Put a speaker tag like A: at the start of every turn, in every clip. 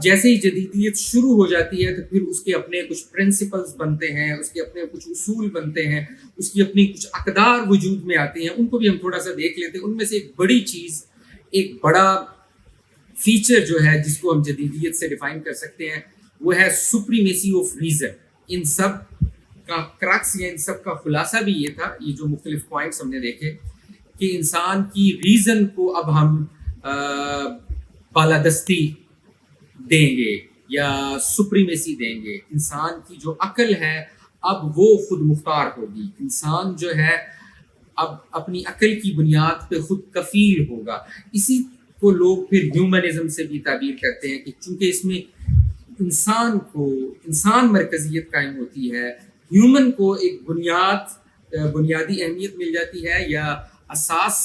A: جیسے ہی جدیدیت شروع ہو جاتی ہے تو پھر اس کے اپنے کچھ پرنسپلز بنتے ہیں، اس کے اپنے کچھ اصول بنتے ہیں، اس کی اپنی کچھ اقدار وجود میں آتے ہیں. ان کو بھی ہم تھوڑا سا دیکھ لیتے ہیں. ان میں سے ایک بڑی چیز، ایک بڑا فیچر جو ہے جس کو ہم جدیدیت سے ڈیفائن کر سکتے ہیں، وہ ہے سپریمیسی آف ریزن. ان سب کا کرکس یا ان سب کا خلاصہ بھی یہ تھا، یہ جو مختلف پوائنٹس ہم نے دیکھے، کہ انسان کی ریزن کو اب ہم بالادستی دیں گے یا سپریمیسی دیں گے. انسان کی جو عقل ہے اب وہ خود مختار ہوگی. انسان جو ہے اب اپنی عقل کی بنیاد پہ خود کفیل ہوگا. اسی کو لوگ پھر ہیومنزم سے بھی تعبیر کرتے ہیں کہ چونکہ اس میں انسان مرکزیت قائم ہوتی ہے، ہیومن کو ایک بنیادی اہمیت مل جاتی ہے یا اساس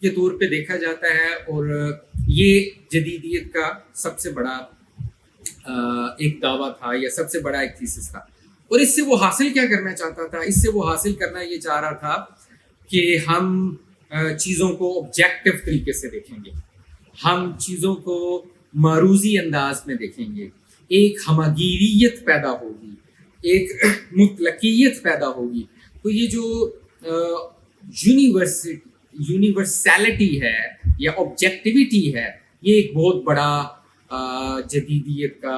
A: کے طور پہ دیکھا جاتا ہے. اور یہ جدیدیت کا سب سے بڑا ایک دعویٰ تھا یا سب سے بڑا ایک تھیسس تھا. اور اس سے وہ حاصل کیا کرنا چاہتا تھا؟ اس سے وہ حاصل کرنا یہ چاہ رہا تھا کہ ہم چیزوں کو آبجیکٹو طریقے سے دیکھیں گے، ہم چیزوں کو معروضی انداز میں دیکھیں گے. ایک ہمگیریت پیدا ہوگی، ایک مطلقیت پیدا ہوگی. تو یہ جو یونیورسیلٹی ہے یا آبجیکٹیویٹی ہے، یہ ایک بہت بڑا جدیدیت کا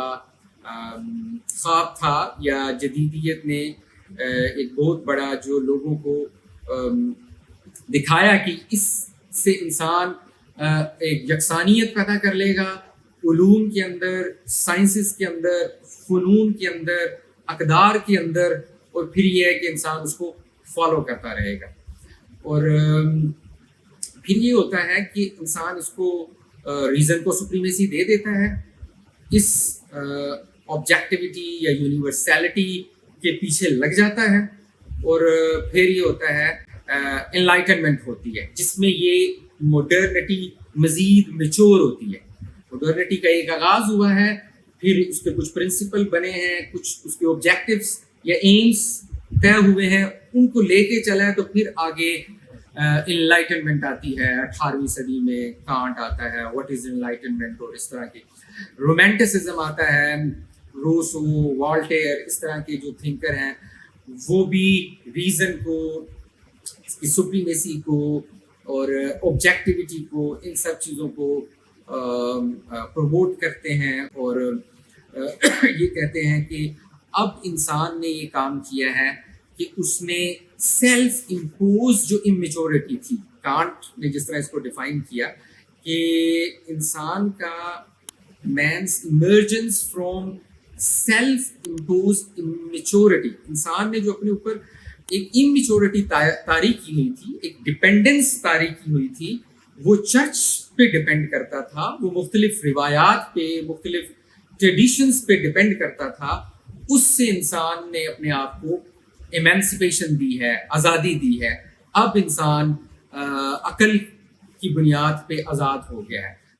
A: خواب تھا، یا جدیدیت نے ایک بہت بڑا جو لوگوں کو دکھایا کہ اس سے انسان ایک یکسانیت پیدا کر لے گا علوم کے اندر، سائنسز کے اندر، فنون کے اندر، اقدار کے اندر. اور پھر یہ ہے کہ انسان اس کو فالو کرتا رہے گا. اور پھر یہ ہوتا ہے کہ انسان اس کو ریزن کو سپریمیسی دے دیتا ہے، اس آبجیکٹیویٹی یا یونیورسیلٹی کے پیچھے لگ جاتا ہے. اور پھر یہ ہوتا ہے انلائٹنمنٹ ہوتی ہے، جس میں یہ ماڈرنٹی مزید میچور ہوتی ہے. ماڈرنٹی کا ایک آغاز ہوا ہے، پھر اس کے کچھ پرنسپل بنے ہیں، کچھ اس کے آبجیکٹیوز یا ایمز طے ہوئے ہیں، ان کو لے کے چلا ہے. تو پھر آگے انلائٹنمنٹ آتی ہے 18ویں صدی میں. کانٹ آتا ہے واٹ از انلائٹنمنٹ، اور اس طرح کے رومانٹسزم آتا ہے، روسو، والٹیر، اس طرح کے جو تھنکر ہیں وہ بھی ریزن کو، اس کی سپریمیسی کو اور آبجیکٹیویٹی کو، ان سب چیزوں کو پروموٹ کرتے ہیں. اور یہ کہتے ہیں کہ اب انسان نے یہ کام کیا ہے کہ اس نے سیلف امپوز جو امیچورٹی تھی، کانٹ نے جس طرح اس کو ڈیفائن کیا کہ انسان کا man's emergence from self impose immaturity, انسان نے جو اپنے اوپر ایک امیچورٹی طاری کی ہوئی تھی، ایک ڈپینڈنس طاری کی ہوئی تھی، وہ چرچ پہ ڈپینڈ کرتا تھا، وہ مختلف روایات پہ، مختلف ٹریڈیشنز پہ ڈپینڈ کرتا تھا. اس سے انسان نے اپنے آپ کو ایمینسپیشن دی ہے، آزادی دی ہے. اب انسان عقل کی بنیاد پہ آزاد ہو گیا ہے.